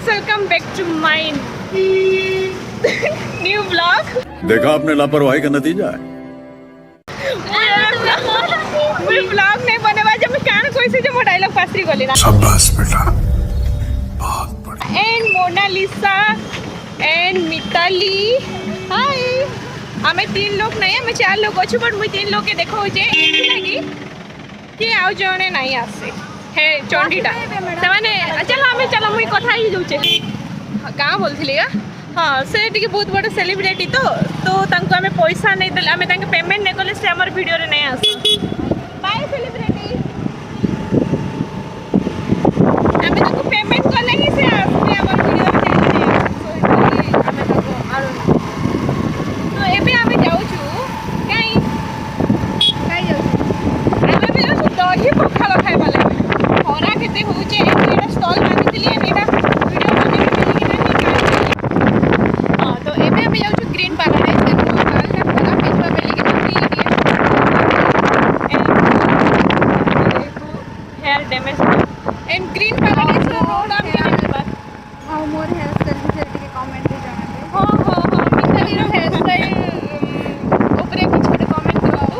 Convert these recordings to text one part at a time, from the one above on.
Welcome back to my new blog. देखा आपने लापरवाही का नतीजा है। मुझे ब्लॉग नहीं बनेवा जब मैं कान कोई से जो डायलॉग पासरी गली ना। शाबाश बेटा, बहुत बढ़िया। एंड मोनालिसा एंड मिताली हाय। हमें 3 लोग नहीं हमें 4 लोग अच्छे बट मुझे 3 लोग के देखो जे लगी कि आउ जणे नहीं आसे हे चंडीटा से माने चलो हमें चलो मुई कथा ही जाउचे का बोलथिली हाँ से टिके बहुत बड़ सेलिब्रिटी तो तांको हमें पैसा नहीं देले हमें तांके पेमेंट नहीं कले से हमर वीडियो रे नहीं आसे। बाय सेलिब्रिटी हमें तांको पेमेंट कले ही से आसे हमर वीडियो रे नहीं हमें तांको आरो तो एबे हमें जाउछु काई जाउछु हमें भी दही पखाल खाइबा लागे खरा केते होचे एटा स्टॉल मानितली एटा वीडियो बने मिली कि नहीं हां तो एबे हमें जाउछु ग्रीन पैराडाइज के होटल का खरा पेजवा पे लिखे तो hair damage and Green Paradise का रोड आप के नहीं बात हां मोर हेयर स्टाइल के के कमेंट दे जाना हां मिताली रो हेयर स्टाइल ऊपर एक छोटे कमेंट करवाओ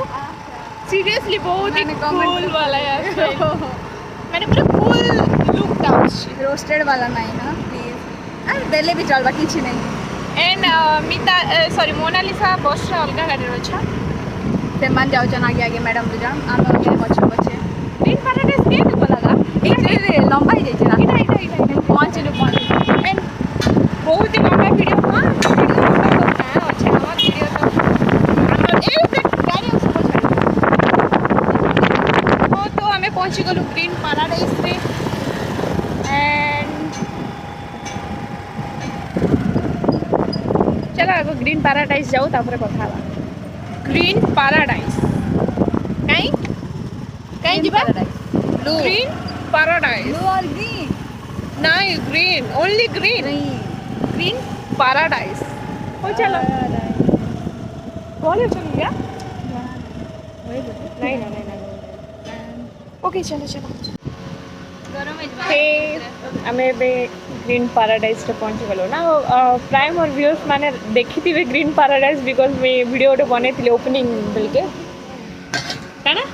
सीरियसली बहुत ही कूल वाला यार मैंने पूरा कूल लुक डाउन रोस्टेड वाला नहीं ना प्लीज अरे देले भी चलबा किछि नहीं एंड मिता सॉरी मोनालिसा बस रे अलगा गाड़ी रोछा से मान जाओ जन आगे आगे मैडम दे जान आम आगे पछे पछे ग्रीन पैराडाइज के तो लगा एक रे लंबा ही जाई ना इटा पांच एंड बहुत ही लंबा वीडियो हां वीडियो लंबा तो है अच्छा हमारा वीडियो तो हम एक गाड़ी उसको छोड़ हां तो हमें पहुंची गलो ग्रीन पैराडाइज पे एंड चलो आगो ग्रीन पैराडाइज जाओ तापर कथा हला ग्रीन पैराडाइज काई काई जीवा ब्लू ग्रीन पैराडाइज ब्लू और ग्रीन नहीं green only green green paradise हो चलो कौन है चल गया नहीं ओके चलो गरम हे हमें बे ग्रीन पैराडाइज रे पहुंच गलो ना प्राइम और व्यूअर्स माने देखी थी ग्रीन पैराडाइज बिकॉज मैं वीडियो रे बने थी ओपनिंग बिल के है ना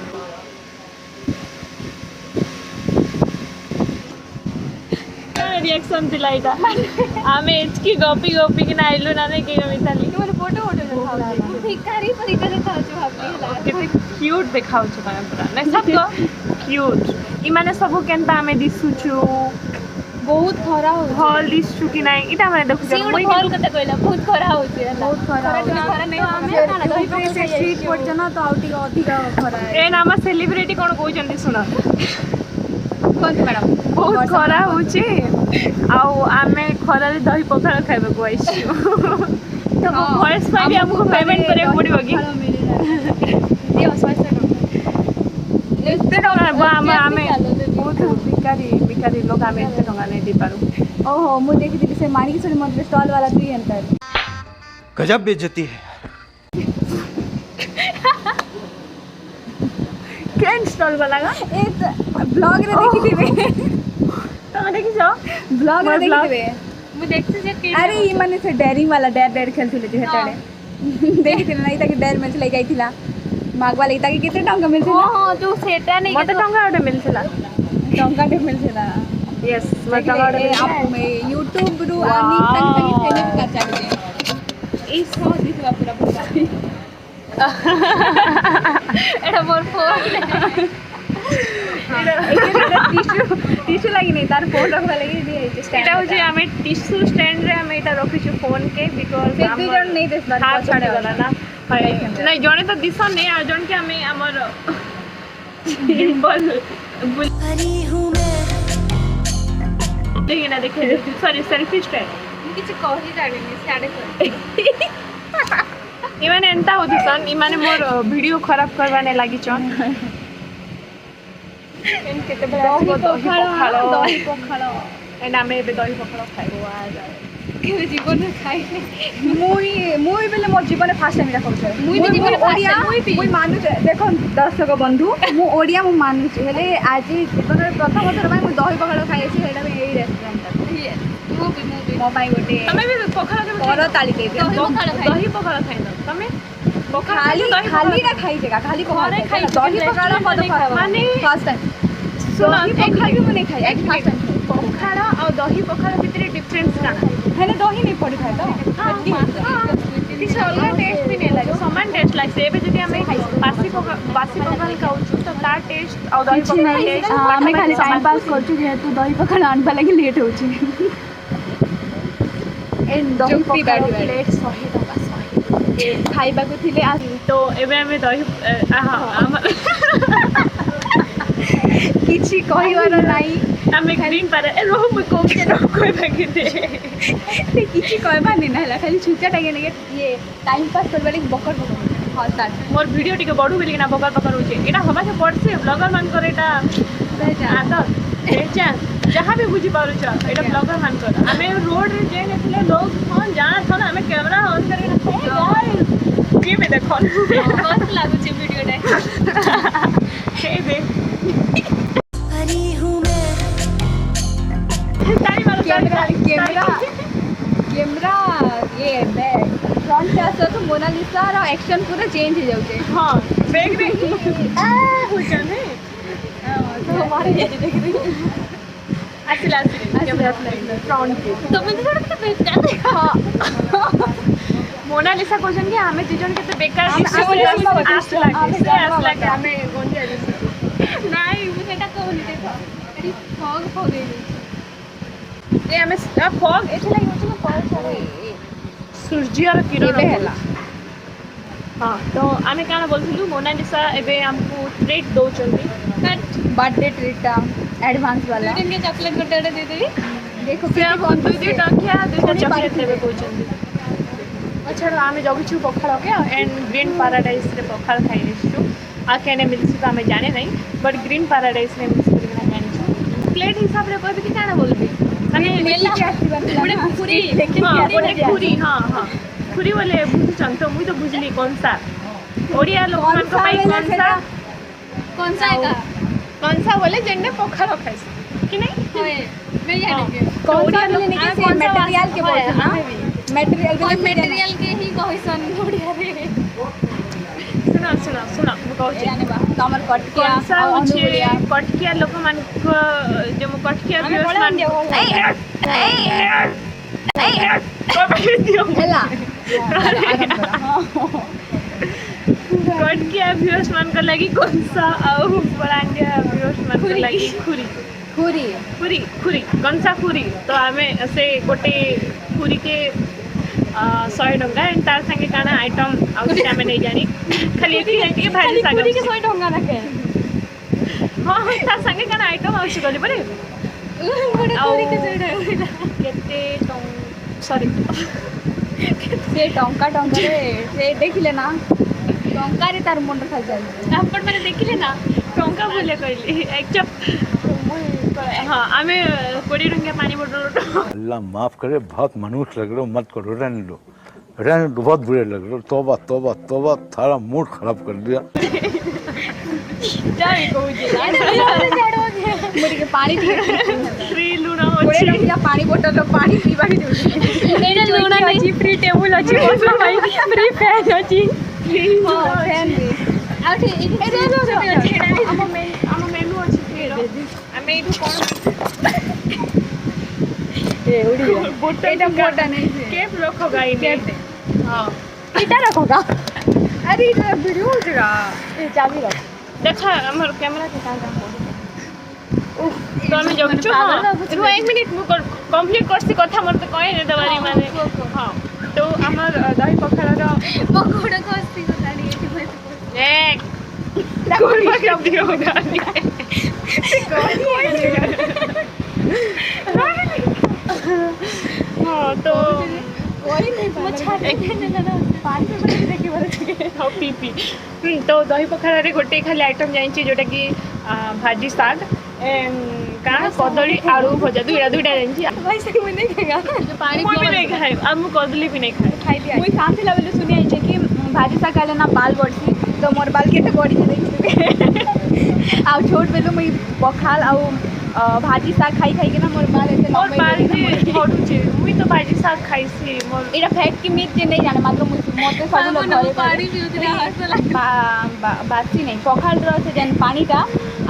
रिएक्शन दिला इटा हमें इचकी गोपी कि ना आइलो ना नहीं के मिताली तुम्हारे फोटो दिखाओ भिखारी परिका दिखाओ जो भाभी केते क्यूट देखाउ छ तमे पूरा नै सबको क्यूट इ माने सब केनता हमें दिसुछु बहुत खरा हो हॉल दिसछु कि नै इटा माने देखु छ मुई हॉल कते कहला बहुत खरा हो छै बहुत खरा नहीं हमें ना दही पे से स्ट्रीट फूड जना तो आउटी अधिक खरा है ए नाम सेलिब्रिटी कोन कहउ जंदी सुना कोन मैडम बहुत खरा हो छै आउ आमे खरा रे दही पखाल खाइबा को आइछु तो वॉइस पे भी हमको पेमेंट करे पड़िबो कि दियो पैसा एते टका हमें बहुत भिखारी लोग हमें एते टका नहीं दे पारू ओहो मु देखि से मारी छोड़ी मत स्टॉल वाला तू एंटर गजब बेइज्जती है। केन स्टॉल वाला का ए ब्लॉग रे देखि दिबे तमे देखि जाओ ब्लॉग रे देखि दिबे मु देखते जे के अरे ई माने से डेयरिंग वाला डेयर खेलथुले जे हेटाडे देखि नहीं ताकि डेयर में चले जाइथिला मागवा ले ताकि केते टंका मिलथिला हां तो सेटा नहीं मते टंका ओटे मिलथिला टंका दे मिलथिला यस मते टंका ओटे आप में YouTube रु आनी तक पेमेंट कर चाहिए ई सो दिखला पूरा पूरा एटा मोर फोन टिश्यू लगी नहीं तार फोन रखवा लगी दिए स्टैंड एटा हो जे हमें टिश्यू स्टैंड रे हमें एटा रखि छु फोन के बिकॉज़ हम जन नहीं देस बात हाथ छाड़े वाला ना नहीं जने तो दिसन नहीं आ जन के हमें हमर सिंबल हरी हूँ मैं देखिए ना देखिए सॉरी सेल्फी स्टैंड किछि कहि जाडनी साडे कर इमाने एंता होती सन इमाने मोर वीडियो खराब करवाने लागी चन एन केते बड़ा दही पखालो एंड हमें बे दही पखालो खाइबो आ जाए के जीवन में खाइ मुई बेले मोर जीवन फास्ट टाइम देखौ छै मुई भी जीवन ओडिया मुई मानु देखो दर्शक बंधु मु ओडिया मु मानु हेले आज जीवन में प्रथम थर मैं दही पखालो खाइ छी हेडा में एई रेस्टोरेंट मो पाई गोटे तमे भी पखाल के पर ताली दे दियो दही पखाल खाइ न तमे खाली खाली ना खाई जगह खाली को घरे खाई दही पकाड़ा मत माने फर्स्ट टाइम सुन दही पकाड़ा भी मने खाई एक फर्स्ट टाइम पखाल और दही पखाल भितर डिफरेंस का हेने दही नहीं पड़ी खाए तो किसी अलग टेस्ट भी नहीं लगे समान टेस्ट लागे एबे जदि हमें बासी पखाल खाउछु तो ता टेस्ट और दही पखाल टेस्ट हमें खाली टाइम पास करछु जेहेतु दही पकाड़ा आनबा लागि लेट होछि एंड दही पकाड़ा प्लेट 100 टका 100 खाइबा को थिले तो एबे हमें दही किछि कहिवार नाही हमें ग्रीन पर रोह में कोम के रोह कोई भागी दे किछि कहबा नहीं ना खाली छुचा टागे ने ये टाइम पास करबा लागि बकर बकर हां स्टार्ट मोर वीडियो टिके बडू बिली ना बकर बकर होचे एटा हवा से पड़से ब्लॉगर मान कर एटा आदत पहचान जहाँ भी बुझी पारु छ एटा ब्लॉगर मान कर हमें रोड रे जे नेथले लोग फोन जाना था ना हमें कैमरा ऑन करके ये में देखो मस्त लागु छ वीडियो डे हे दे परी हूँ मैं तारी वाला कैमरा ये बैक फ्रंट से आसो तो मोनालिसा रा एक्शन पूरा चेंज हो जाउते हां बैक रे हो जाने तो हमारे ये देख रही असला कैमरा फ्रंट पे तो मैं तो थोड़ा बैक जाते हां मोनालिसा क्वेश्चन के हमें जीजन के तो बेकार आस लागे हमें गोंजा नहीं मुझे का कहनी देखो अरे फॉग फॉग ए हमें फॉग एथे लागि होछ ना फॉग सारे सूर्यर किरण बेहला हां तो आमे काना बोलथिलु मोनालिसा एबे हमको ट्रीट दो चलती बर्थडे ट्रीट एडवांस वाला दिन के चॉकलेट गोटे दे देबी देखो से हमको दुई टकिया दुईटा चॉकलेट देबे कहउछन अच्छा आमे जगछु पखाल के एंड ग्रीन पैराडाइज रे पखाल खाइछु आ केने मिलसी तो हमें जाने नहीं बट ग्रीन पैराडाइज रे मिलसी बिना खाइछु प्लेट हिसाब रे कोई भी काना बोलबी माने पूरे पूरी पूरी हां हां पूरी वाले बुझछन तो मुई तो बुझली कौन सा ओडिया लोग मन को पाई कौन सा बोले जेने पखाल खाइस कि नहीं होए मैं जाने के कौन सा बोले नहीं से मटेरियल के बोल हां मटेरियल के ही कहिसन ओडिया रे सुना कहूँ तमर कटकिया कटकिया लोक मान जो कटकिया व्यूअर्स मान कटकिया व्यूअर्स मान कर लगी कौन सा और बड़ांडिया व्यूअर्स मान कर लगी खुरी खुरी खुरी खुरी कौन सा खुरी तो हमें से गोटे खुरी के 100 टंका एंड तार संगे काना आइटम आउसी हमें नहीं जानी खाली एक ही भाजी साग खुरी के 100 टंका रखे हां तार संगे काना आइटम आउसी गली परे गोटे खुरी के 100 टंका केते सॉरी से टंका रे से देखिले ना टंका रे तार मन रखा जाय आपण मैंने देखिले ना टंका बोले कहली एक चप हाँ हमें 20 टंका पानी बोतल अल्लाह माफ करे बहुत मनुष्य लग रहे हो मत करो रहने दो बहुत बुरे लग रहे हो तौबा तौबा तौबा थारा मूड खराब कर दिया जाई को मुड़ी के पानी फ्री लूना हो पानी बोतल तो पानी पीवा ही एडा लूना नहीं फ्री टेबल अछि बसलो भाई फ्री फैन अछि हां फैन रे आउठी हम मेनू अछि हमें इठू कोन ए उड़ी एटा मोटा नहीं केप रखो गाई केप हां इटा रखो का अरे इटा वीडियो उठरा ए चाबी रख देखा हमर कैमरा के काम तो हमें जब हां रुको 1 मिनट मु कंप्लीट करसी कथा मोर तो कहे ने दवारी माने हां तो हमर दही पखाल रो पकोड़ा करसी बताड़ी एठी भाई एक कोई क्या दियो गानी हाँ तो वही नहीं पी तो दही पखाल रे गोटे खाली आइटम जाइए जोटा कि भाजी साग का कदली आलू भजा दुईटा जाइए पानी भी नहीं खाए अब मुझे कदली भी नहीं खाए मुई खाथिला बेले सुनी आइछे कि भाजी साग खाले ना बाल बढ़सी तो मोर बाल केते बढ़ी देखि आ छोट बेले मुई पखाल आ भाजी शाग खाई खाई के ना मोर बाल ऐसे मोर बाल लंबे भी झड़ुचे मुई तो भाजी शाग खाइसी मोर एटा फैट की मीट जे नहीं जाने मात्र मते सब लोग घरे पानी पिउतली बासी नहीं पखाल रो से जन पानीटा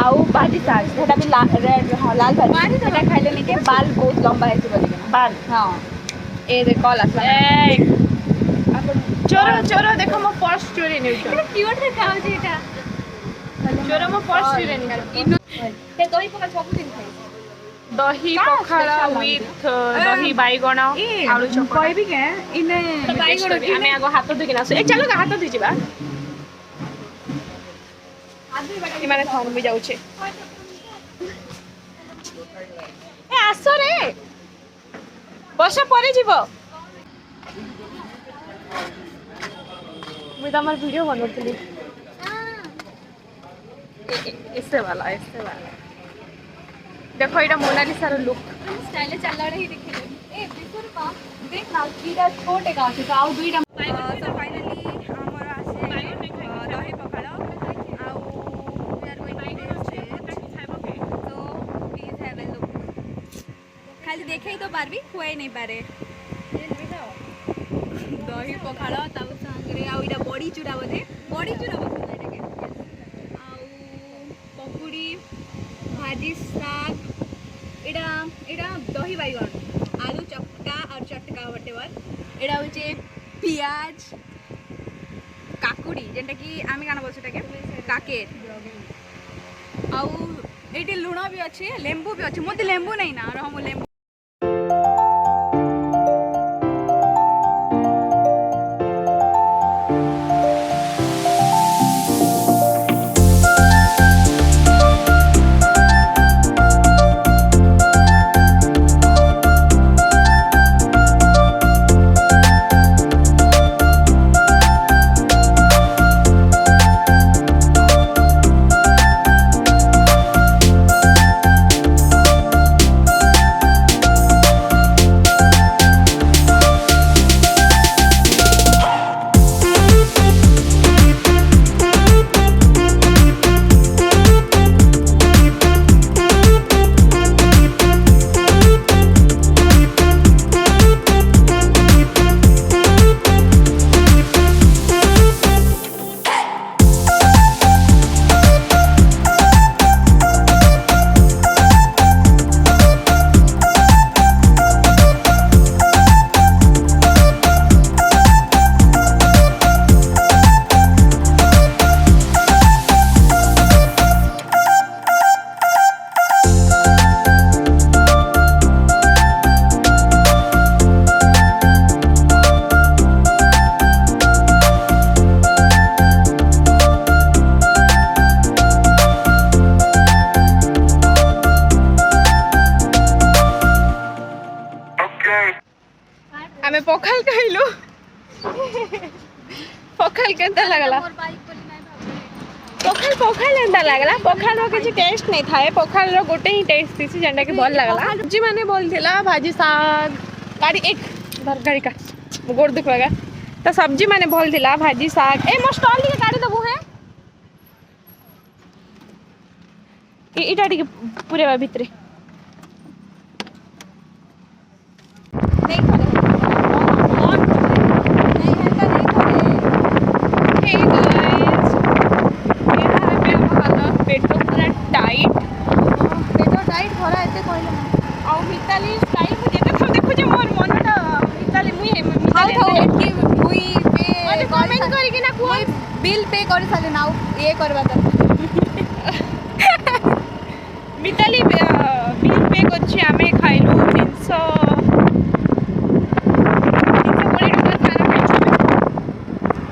आउ भाजी शाग सेटा भी रेड हां लाल भाजी सेटा खाइले नहीं के बाल बहुत लंबा है बोली बाल हां ए दे कॉल आसला ए अपन चोरो चोरो देखो मो पर्स चोरी नहीं क्यूट देखाउ जे एटा चोरो मो पर्स चोरी नहीं ते दही पका सब दिन खाई दही पखाला विथ दही बाइगण आलू चकड़ा कहबी के इने बाइगण आमे आगो हाथ धुई किना ए चलो हाथ धुई जिबा ई माने थन भी जाउछे ए आसो रे बस परे जीव मुई तमर वीडियो बनउतली ऐसे वाला देखो एटा मोनालिसा रो लुक स्टाइल चलला रही देखिले ए बिसुर पा देख ना कीड़ा छोटे का से आउ दुईटा सो फाइनली हमर आसे दही पखाड़ आउ we are going to test so please have a look खाली देखै तो पारबी खुआई नहीं पारे दही पखाड़ ताउ संगरे आउ इटा बड़ी चूड़ा बोले बड़ी चूड़ा बोले एटाके आउ पकुड़ी भाजी शाग एटा एटा दही बाइगण आलू चक्का और चटका व्हाटएवर एटा होचे पियाज काकुड़ी जेंटा कि आमी काना बोलछे टाके काकेर आउ एटी लुण भी अच्छे लेंबू भी अच्छे मोते लेंबू नहीं ना रहो लेंबू आमे पखाल खाइलु पखाल केनता लागला पखाल पखाल एंता लागला पखाल रो किछि टेस्ट नहीं थाए पखाल रो गोटे ही टेस्ट थी जेंटा कि भल लागला जी माने बोलथिला भाजी साग गाड़ी एक गाड़ी का गोड़ दुख लगा तो सब्जी माने बोलथिला भाजी साग ए मो स्टॉल के गाड़ी दबु है इटा टिके पूरे भीतर बिल पे कर साले नाउ ये करबा त मिताली बिल पे करछि आमे खाइलु 300 खाना खाइछु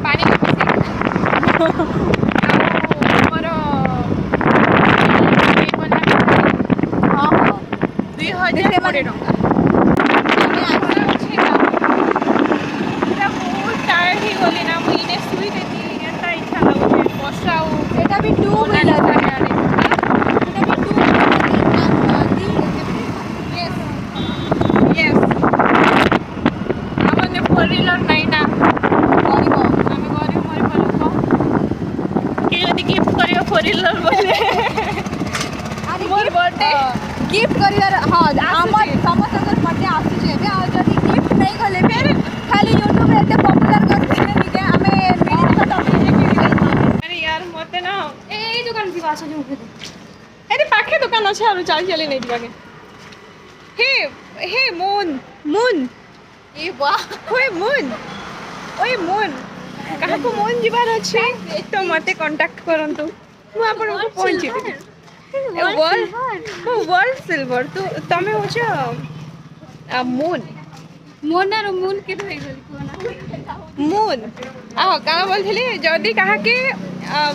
पानी हमर हां 2020 टका फोर व्हीलर बोले मोर बर्थडे गिफ्ट करिवार हां हमर समस्त बर्थडे आसुचे बे आ जदी गिफ्ट नहीं गले फिर खाली YouTube रे एते पॉपुलर कर देने निके हमें मिली तो तब ये कि अरे यार मते ना ए दुकान की भाषा जो उठे अरे पाखे दुकान अच्छे आरु चाल चली नहीं दिवागे हे हे मून मून ए वाह ओए मून कहा को मून जीवार अच्छे तो मते कांटेक्ट करंतु मु आपन को पहुंची वर्ल्ड सिल्वर तो तमे हो मून मोनार मून के तो गली कोना मून आहो काना बोलथिले जदी कहा के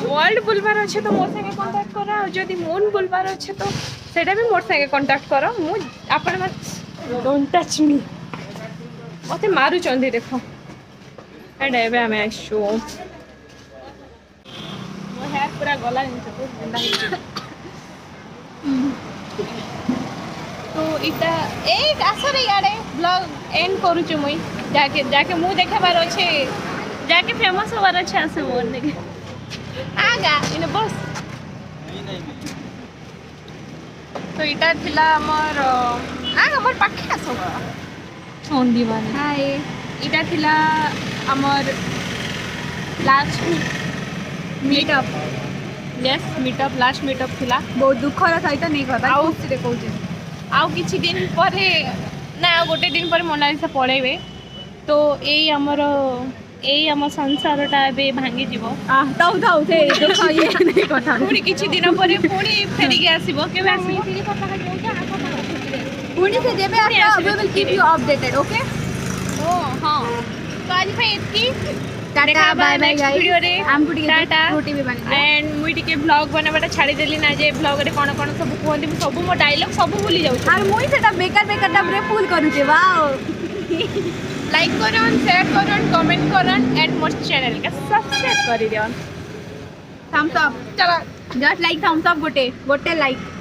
वर्ल्ड बुलबार अच्छे तो मोर संगे कांटेक्ट करा और जदी मून बुलबार अच्छे तो सेटा भी मोर संगे कांटेक्ट करो मु आपन मत डोंट टच मी मते मारू चंदी देखो एडे बे हमें शो मो हेयर पूरा गला जिंस को एंदा तो इटा एक आसरे याडे ब्लॉग एंड करू छु मुई जाके मु देखाबार अच्छे जाके फेमस होबार अच्छे आसे मोर ने आगा इन बस तो इटा थिला हमर हमर पाखे आसो छोंदी बाने हाय इटा थिला हमर last meetup yes meetup last meetup थिला बहुत दुखर सहित नहीं कहता आउ खुशी रे कहूचे आउ किछि दिन परे ना गोटे दिन पर मोनालिसा पळेबे तो एई हमर संसारटा बे भांगी जीवो ताऊ से दुख ये नहीं कथा पुणी किछि दिन परे पुणी फेरिके आसीबो केबे आसीबो पुणी से जेबे आसा we will keep you updated okay ओ हां तो आज भाई इतकी टाटा बाय बाय गाइस वीडियो रे हम पुटी टाटा रोटी भी बने एंड मुई टिके ब्लॉग बनाबाटा छाड़ी देली ना जे ब्लॉग रे कोन कोन सब कहंदी सब मो डायलॉग सब भूली जाउ और मुई सेटा बेकार डबरे फुल करू छे वाओ लाइक करन शेयर करन कमेंट करन एंड मोर चैनल के सब्सक्राइब करि दियन थम्स अप चला जस्ट लाइक थम्स अप गोटे लाइक